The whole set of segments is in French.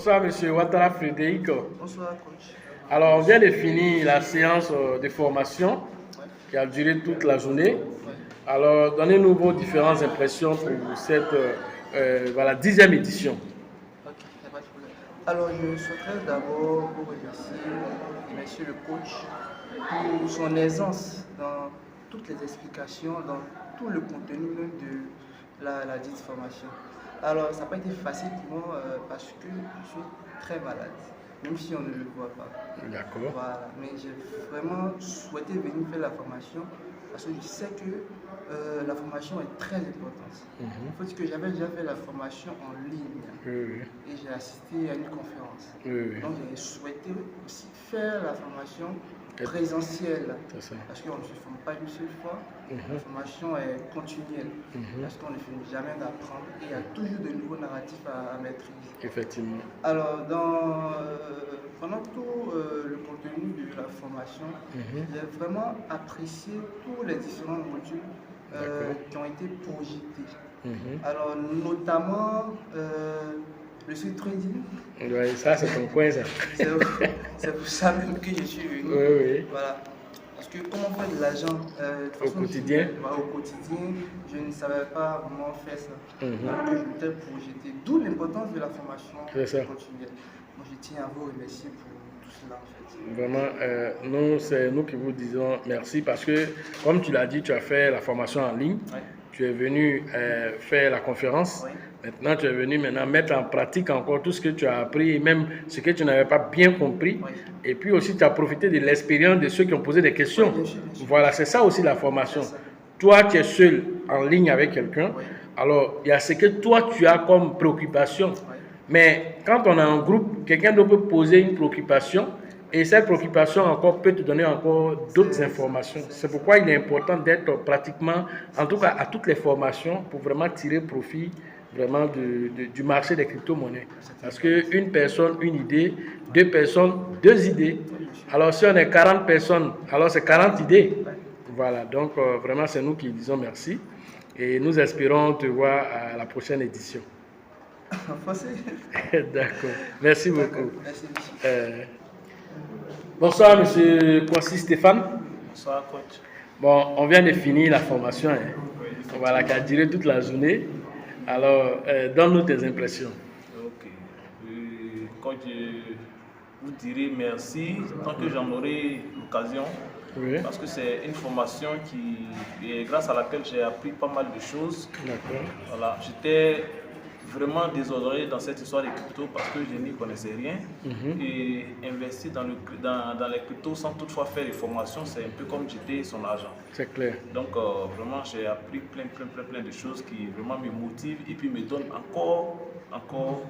Bonsoir, monsieur Ouattara Frédéric. Bonsoir, coach. Alors, on vient de finir la séance de formation qui a duré toute la journée. Alors, donnez-nous vos différentes impressions pour cette voilà, 10e édition. Ok, y a pas de problème. Alors, je souhaiterais d'abord vous remercier le coach pour son aisance dans toutes les explications, dans tout le contenu même de la dite formation. Alors, ça n'a pas été facile pour moi parce que je suis très malade, même si on ne le voit pas. D'accord. Voilà. Mais j'ai vraiment souhaité venir faire la formation parce que je sais que la formation est très importante. Il faut dire que j'avais déjà fait la formation en ligne et j'ai assisté à une conférence. Donc, j'ai souhaité aussi faire la formation présentielle parce qu'on ne se forme pas une seule fois. La formation est continuelle parce qu'on ne finit jamais d'apprendre et il y a toujours de nouveaux narratifs à maîtriser. Effectivement. Alors, pendant tout le contenu de la formation, j'ai vraiment apprécié tous les différents modules qui ont été projetés. Alors, notamment le street trading. Oui, ça c'est ton coin, ça. C'est pour ça même que je suis venu. Oui. Voilà. Parce que comment faire de l'argent au quotidien, je ne savais pas vraiment faire ça. Donc, je m'étais projeté. D'où l'importance de la formation continuelle. Moi, je tiens à vous remercier pour tout cela en fait. Vraiment, c'est nous qui vous disons merci parce que, comme tu l'as dit, tu as fait la formation en ligne. Tu es venu faire la conférence. Maintenant, tu es venu mettre en pratique encore tout ce que tu as appris et même ce que tu n'avais pas bien compris. Et puis aussi, tu as profité de l'expérience de ceux qui ont posé des questions. Bien sûr. Voilà, c'est ça aussi la formation. Toi, tu es seul en ligne avec quelqu'un. Alors, il y a ce que toi, tu as comme préoccupation. Mais quand on a un groupe, quelqu'un d'autre peut poser une préoccupation et cette préoccupation encore peut te donner encore d'autres informations. C'est pourquoi il est important d'être pratiquement, en tout cas à toutes les formations, pour vraiment tirer profit vraiment du marché des crypto-monnaies. Parce qu'une personne, une idée, deux personnes, deux idées. Alors si on est 40 personnes, alors c'est 40 idées. Voilà, donc vraiment c'est nous qui disons merci. Et nous espérons te voir à la prochaine édition. D'accord, merci beaucoup. Merci. Bonsoir, monsieur Kwasi Stéphane. Bonsoir, coach. Bon, on vient de finir la formation, voilà, qui a duré toute la journée. Alors, donne-nous tes impressions. Ok. Quand je vous dirai merci, tant que j'en aurai l'occasion, parce que c'est une formation grâce à laquelle j'ai appris pas mal de choses. D'accord. Voilà, j'étais vraiment désordonné dans cette histoire des cryptos parce que je n'y connaissais rien. Et investir dans les cryptos sans toutefois faire des formations, c'est un peu comme jeter son argent. C'est clair. Donc vraiment j'ai appris plein de choses qui vraiment me motivent et puis me donnent encore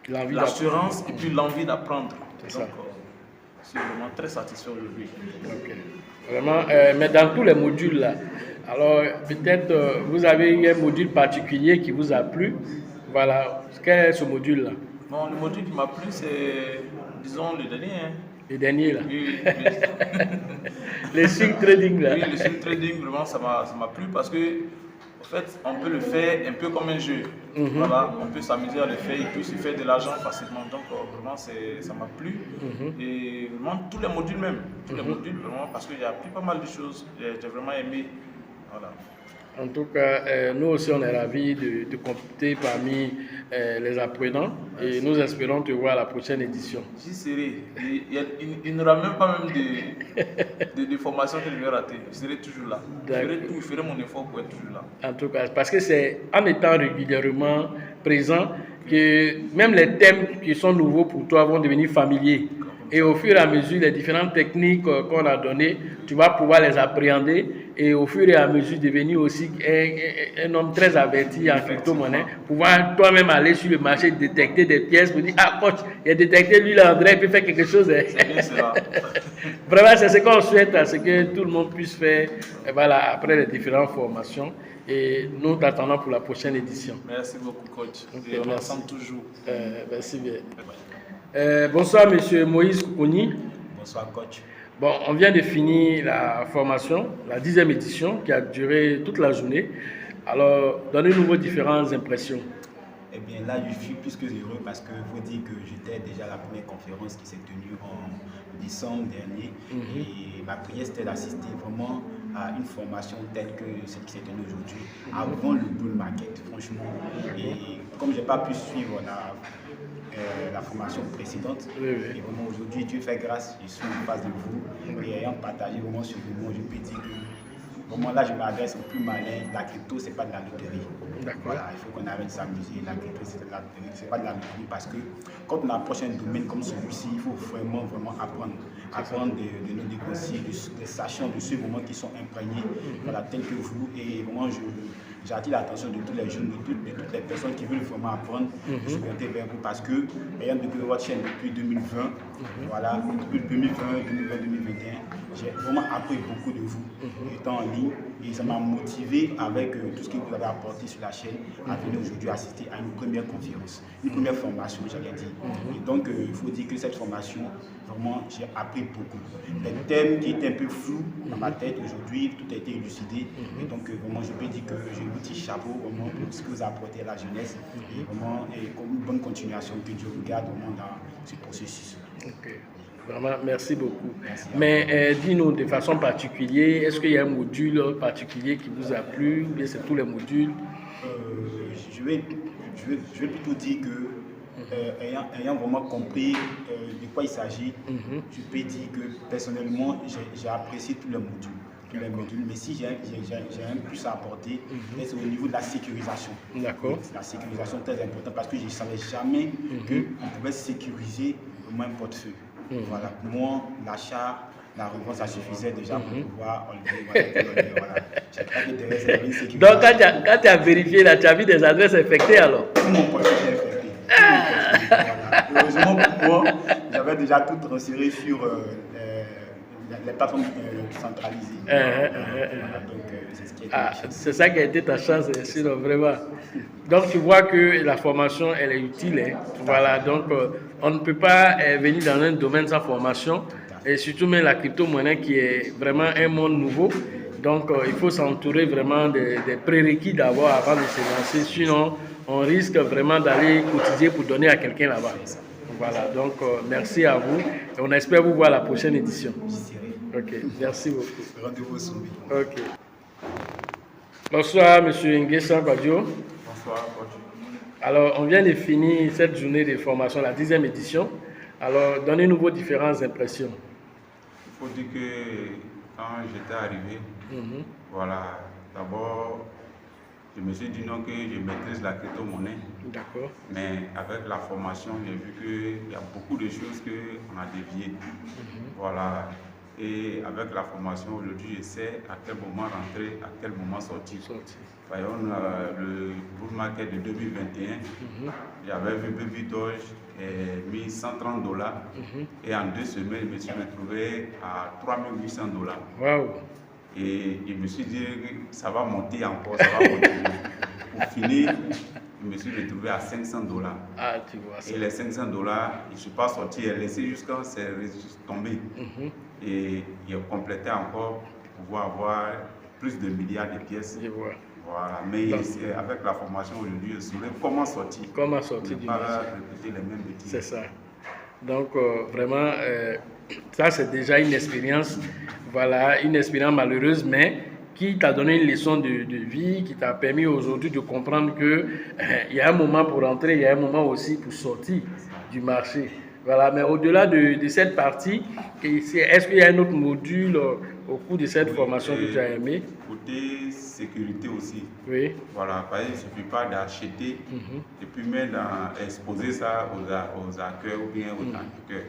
l'assurance et puis l'envie d'apprendre. Donc je suis vraiment très satisfait aujourd'hui. Okay. Vraiment, mais dans tous les modules là, alors peut-être vous avez eu un module particulier qui vous a plu. Voilà, quel est ce module là? Bon, le module qui m'a plu c'est, disons, le dernier. Le dernier là? Oui. Le swing trading là? Oui, le swing trading, vraiment ça m'a plu parce que en fait, on peut le faire un peu comme un jeu. Voilà, on peut s'amuser à le faire et puis se faire de l'argent facilement. Donc vraiment, ça m'a plu. Et vraiment, tous les modules même. Tous les modules, vraiment, parce qu'il y a appris pas mal de choses. J'ai vraiment aimé. Voilà. En tout cas, nous aussi, on est ravis de compter parmi les apprenants et nous espérons te voir à la prochaine édition. J'y serai. Il n'y aura même pas de formation que je vais rater. Je serai toujours là. Je ferai mon effort pour être toujours là. En tout cas, parce que c'est en étant régulièrement présent que même les thèmes qui sont nouveaux pour toi vont devenir familiers. Et au fur et à mesure, les différentes techniques qu'on a données, tu vas pouvoir les appréhender et au fur et à mesure devenir aussi un homme très averti en crypto-monnaie, pouvoir toi-même aller sur le marché, détecter des pièces pour dire « Ah coach, il a détecté lui là, André, il peut faire quelque chose. » C'est bien cela. Vraiment, c'est ce qu'on souhaite, c'est que tout le monde puisse faire voilà, après les différentes formations. Et nous t'attendons pour la prochaine édition. Merci beaucoup coach. Okay, on ensemble toujours. Merci bien. Bonsoir, monsieur Moïse Koukouni. Bonsoir, coach. Bon, on vient de finir la formation, la 10e édition qui a duré toute la journée. Alors, donnez-nous vos différentes impressions. Eh bien là, je suis plus que heureux parce que faut dire que j'étais déjà à la première conférence qui s'est tenue en décembre dernier. Et ma prière, c'était d'assister vraiment à une formation telle que celle qui s'est tenue aujourd'hui, avant le bull market, franchement. Et comme je n'ai pas pu suivre la formation précédente, et vraiment aujourd'hui, Dieu fait grâce, je suis en face de vous, et ayant partagé vraiment ce moment, je peux dire que vraiment là, je m'adresse au plus malin. La crypto, c'est pas de la loterie. Voilà, il faut qu'on arrête de s'amuser. La crypto, c'est de la loterie. C'est pas de la loterie parce que quand on approche un domaine comme celui-ci, il faut vraiment apprendre. Apprendre de nos négocier, des sachants, de ceux vraiment qui sont imprégnés, voilà, tels que vous. Et vraiment, j'attire l'attention de tous les jeunes, de toutes les personnes qui veulent vraiment apprendre, de se orienter vers vous parce que, ayant découvert votre chaîne depuis 2020, voilà, depuis 2020, 2021, j'ai vraiment appris beaucoup de vous, étant en ligne, et ça m'a motivé avec tout ce que vous avez apporté sur la chaîne à venir aujourd'hui assister à une première conférence, une première formation, j'allais dire. Et donc, il faut dire que cette formation, vraiment, j'ai appris beaucoup. Les thèmes qui étaient un peu flous dans ma tête aujourd'hui, tout a été élucidé. Et donc, vraiment, je peux dire que j'ai un petit chapeau vraiment pour ce que vous apportez à la jeunesse. Et vraiment, comme une bonne continuation, que Dieu vous garde vraiment dans ce processus. Okay. Vraiment, merci beaucoup. Merci. Mais dis-nous de façon particulière, est-ce qu'il y a un module particulier qui vous a plu ou bien c'est tous les modules? Je vais plutôt dire que, ayant vraiment compris de quoi il s'agit, je peux dire que personnellement, j'ai apprécié tous les modules. Mais si j'ai un plus à apporter, c'est au niveau de la sécurisation. D'accord. La sécurisation est très importante parce que je ne savais jamais qu'on pouvait sécuriser au moins un portefeuille. Voilà, pour moi, l'achat, la revente, ça suffisait déjà pour pouvoir enlever. Voilà. Donc, quand tu as vérifié, là, tu as vu des adresses infectées alors? Tout mon portefeuille est infecté. Voilà. Heureusement pour moi, j'avais déjà tout transféré sur les plateformes centralisées. C'est ça qui a été ta chance, sinon vraiment. Donc tu vois que la formation, elle est utile. Hein. Voilà, donc on ne peut pas venir dans un domaine sans formation, et surtout même la crypto-monnaie qui est vraiment un monde nouveau. Donc il faut s'entourer vraiment des prérequis d'avoir avant de se lancer, sinon on risque vraiment d'aller cotiser pour donner à quelqu'un là-bas. Voilà, donc merci à vous et on espère vous voir à la prochaine édition. Ok, merci beaucoup. Rendez-vous soumis. Ok. Bonsoir, monsieur Nguessan Kwadjo. Bonsoir, Kwadjo. Alors, on vient de finir cette journée de formation, la 10e édition. Alors, donnez-nous vos différentes impressions. Il faut dire que quand j'étais arrivé, voilà, d'abord, je me suis dit non que je maîtrise la crypto-monnaie. D'accord. Mais avec la formation, j'ai vu qu'il y a beaucoup de choses qu'on a déviées. Voilà. Et avec la formation, aujourd'hui, je sais à quel moment rentrer, à quel moment sortir. Voyons, le bull market de 2021, j'avais vu Baby Doge mis $130 et en 2 semaines, je me suis retrouvé à $3 800. Wow. Et je me suis dit que ça va monter encore, ça va continuer. Pour finir, je me suis retrouvé à $500. Ah, tu vois ça. Et les $500, je ne suis pas sorti, j'ai laissé jusqu'à c'est tombé. Et il a complété encore pour pouvoir avoir plus de milliards de pièces. Je vois. Voilà. Mais avec la formation aujourd'hui, je saurais comment sortir. Comment sortir du marché. Pas répéter les mêmes bêtises. C'est ça. Donc, vraiment, ça c'est déjà une expérience, voilà, une expérience malheureuse, mais qui t'a donné une leçon de vie, qui t'a permis aujourd'hui de comprendre qu'il y a un moment pour rentrer, il y a un moment aussi pour sortir du marché. Voilà, mais au-delà de cette partie, est-ce qu'il y a un autre module au cours de cette formation que tu as aimé? Côté sécurité aussi. Oui. Voilà, il ne suffit pas d'acheter et puis même d'exposer ça aux hackers ou bien aux hackers.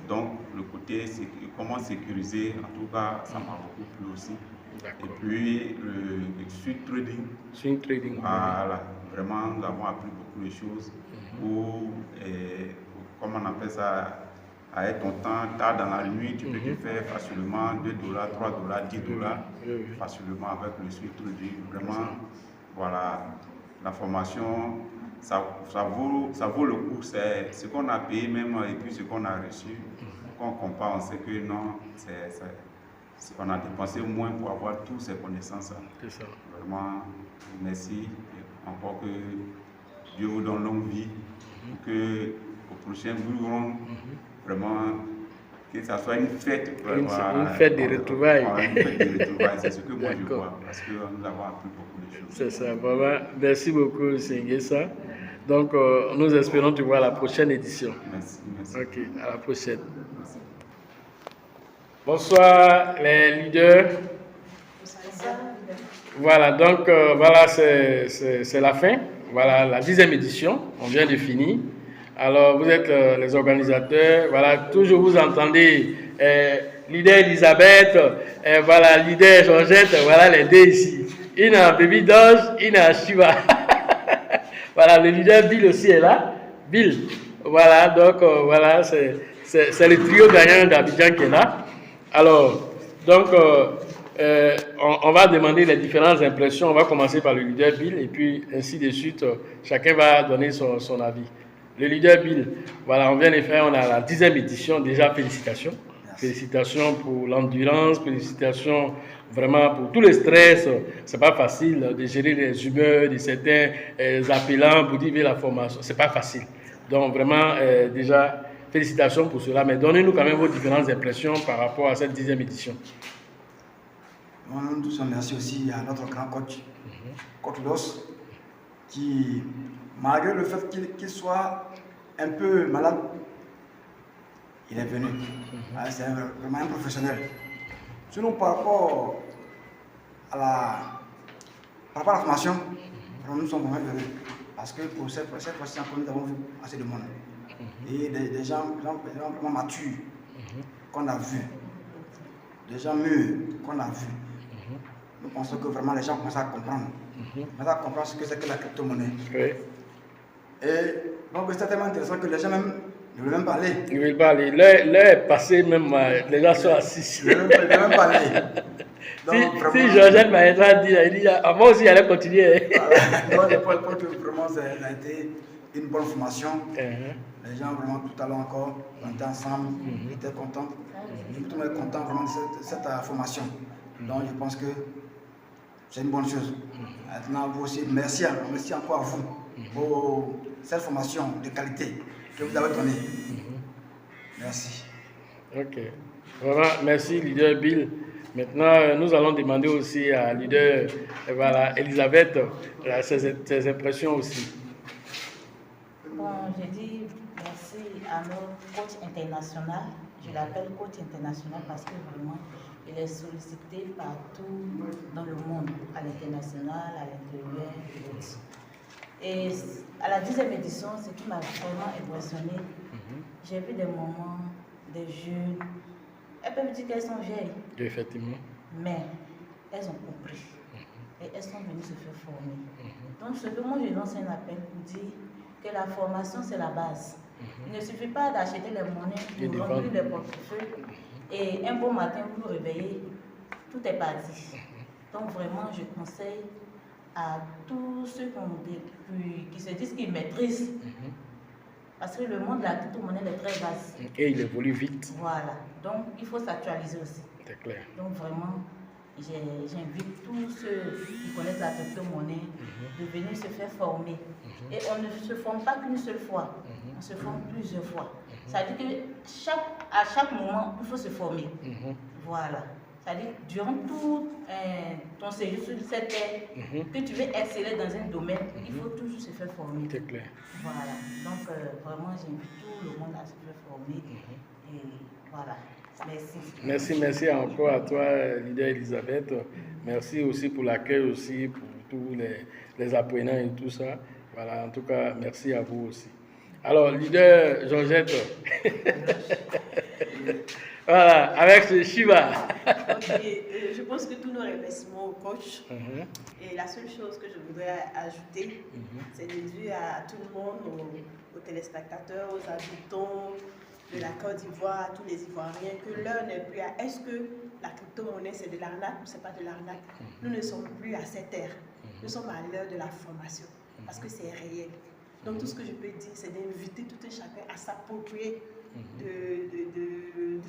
Donc, le côté comment sécuriser, en tout cas, ça m'a beaucoup plu aussi. Et puis, le swing trading. Swing trading. Voilà, vraiment, nous avons appris beaucoup de choses. Comment on appelle ça, à être ton temps tard dans la nuit, tu peux te faire facilement $2, $3, $10 facilement avec le swing trading. Vraiment, voilà, la formation, ça vaut le coup. C'est ce qu'on a payé même et puis ce qu'on a reçu. Quand on compare, on sait que non, on a dépensé moins pour avoir toutes ces connaissances. C'est ça. Vraiment, merci. Et encore que Dieu vous donne longue vie pour que au prochain jour, vraiment, que ça soit une fête. Une fête des retrouvailles. Une fête des retrouvailles, c'est ce que moi je vois, parce que nous avons appris beaucoup de choses. C'est ça, vraiment. Merci beaucoup, Singesa. Donc, nous espérons te voir à la prochaine édition. Merci, merci. Ok, à la prochaine. Bonsoir, les leaders. Voilà, donc voilà, c'est la fin. Voilà, la 10e édition, on vient de finir. Alors, vous êtes les organisateurs. Voilà, toujours vous entendez leader Elisabeth, voilà, leader Georgette, voilà les deux ici. Une a Baby Doge, une a Shiva. Voilà, le leader Bill aussi est là. Bill, voilà, donc voilà, c'est le trio gagnant d'Abidjan qui est là. Alors, donc, on va demander les différentes impressions. On va commencer par le leader Bill et puis ainsi de suite, chacun va donner son avis. Le leader Bill, voilà, on vient de faire, on a la 10e édition, déjà félicitations. Merci. Félicitations pour l'endurance, félicitations vraiment pour tout le stress. C'est pas facile de gérer les humeurs de certains appelants pour dire la formation. C'est pas facile. Donc vraiment, déjà, félicitations pour cela. Mais donnez-nous quand même vos différentes impressions par rapport à cette 10e édition. Nous tous merci aussi à notre grand coach, coach Los, qui, malgré le fait qu'il soit un peu malade, il est venu. C'est vraiment un professionnel. Sinon, par rapport à la formation, nous sommes vraiment heureux. Parce que pour cette fois-ci, nous avons vu assez de monde. Et des gens vraiment matures qu'on a vus. Des gens mûrs qu'on a vus. Nous pensons que vraiment les gens commencent à comprendre. Commencent à comprendre ce que c'est que la crypto-monnaie. Oui. Et donc c'est tellement intéressant que les gens même ne veulent même parler. Ils veulent parler. L'heure est passée même, les gens sont assis. Ils ne veulent même parler. Donc, si Georgette m'a dit, il dit, moi aussi, il allait continuer. Voilà. Donc, je pense que vraiment, ça a été une bonne formation. Les gens, vraiment, tout à l'heure encore, on était ensemble, ils étaient contents. Tout le monde est content vraiment de cette formation. Donc, je pense que c'est une bonne chose. Maintenant, vous aussi, merci encore à vous pour cette formation de qualité que vous avez donnée. Merci. Ok. Vraiment, merci, leader Bill. Maintenant, nous allons demander aussi à leader voilà, Elisabeth ses impressions aussi. Bon, je dis merci à notre coach international. Je l'appelle coach international parce que vraiment, il est sollicité partout dans le monde, à l'international, à l'intérieur et autres. Et à la 10e édition, ce qui m'a vraiment impressionné, j'ai vu des moments, des jeunes. Elles peuvent dire qu'elles sont vieilles. Effectivement. Mais elles ont compris. Et elles sont venues se faire former. Donc, ce que moi je lance un appel pour dire que la formation, c'est la base. Il ne suffit pas d'acheter les monnaies pour remplir les portefeuilles. Et un bon matin, vous vous réveillez, tout est parti. Donc, vraiment, je conseille à tous ceux qui se disent qu'ils maîtrisent. Parce que le monde de la crypto-monnaie est très vaste. Et il évolue vite. Voilà. Donc, il faut s'actualiser aussi. C'est clair. Donc, vraiment, j'invite tous ceux qui connaissent la crypto-monnaie de venir se faire former. Et on ne se forme pas qu'une seule fois. On se forme plusieurs fois. Ça veut dire que à chaque moment, il faut se former. Voilà. C'est-à-dire, durant tout ton séjour sur cette terre, que tu veux exceller dans un domaine, il faut toujours se faire former. C'est clair. Voilà. Donc, vraiment, j'invite tout le monde à se faire former. Et voilà. Merci. Merci encore à toi, leader Elisabeth. Merci aussi pour l'accueil aussi, pour tous les apprenants et tout ça. Voilà, en tout cas, merci à vous aussi. Alors, leader Georgette. Voilà, avec ce Shiva. Okay, je pense que tous nos remerciements au coach. Et la seule chose que je voudrais ajouter, c'est de dire à tout le monde, aux téléspectateurs, aux habitants de la Côte d'Ivoire, à tous les Ivoiriens, que l'heure n'est plus à est-ce que la crypto-monnaie c'est de l'arnaque ou c'est pas de l'arnaque. Nous ne sommes plus à cette ère. Nous sommes à l'heure de la formation parce que c'est réel. Donc tout ce que je peux dire, c'est d'inviter tout un chacun à s'approprier de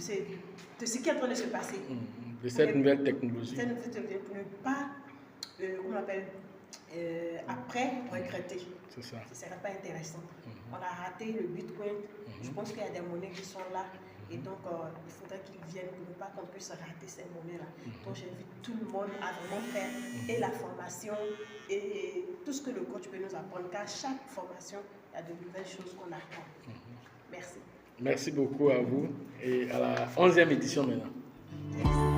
ce qui est en train de se passer. De cette nouvelle technologie. Cette nouvelle technologie, pour ne pas, comment on appelle, après regretter. C'est ça. Ce ne serait pas intéressant. On a raté le Bitcoin. Je pense qu'il y a des monnaies qui sont là. Et donc, il faudrait qu'ils viennent pour ne pas qu'on puisse rater ces monnaies-là. Donc, j'invite tout le monde à vraiment faire et la formation et tout ce que le coach peut nous apprendre. Car chaque formation, il y a de nouvelles choses qu'on apprend. Merci. Merci beaucoup à vous et à la 11e édition maintenant. Merci.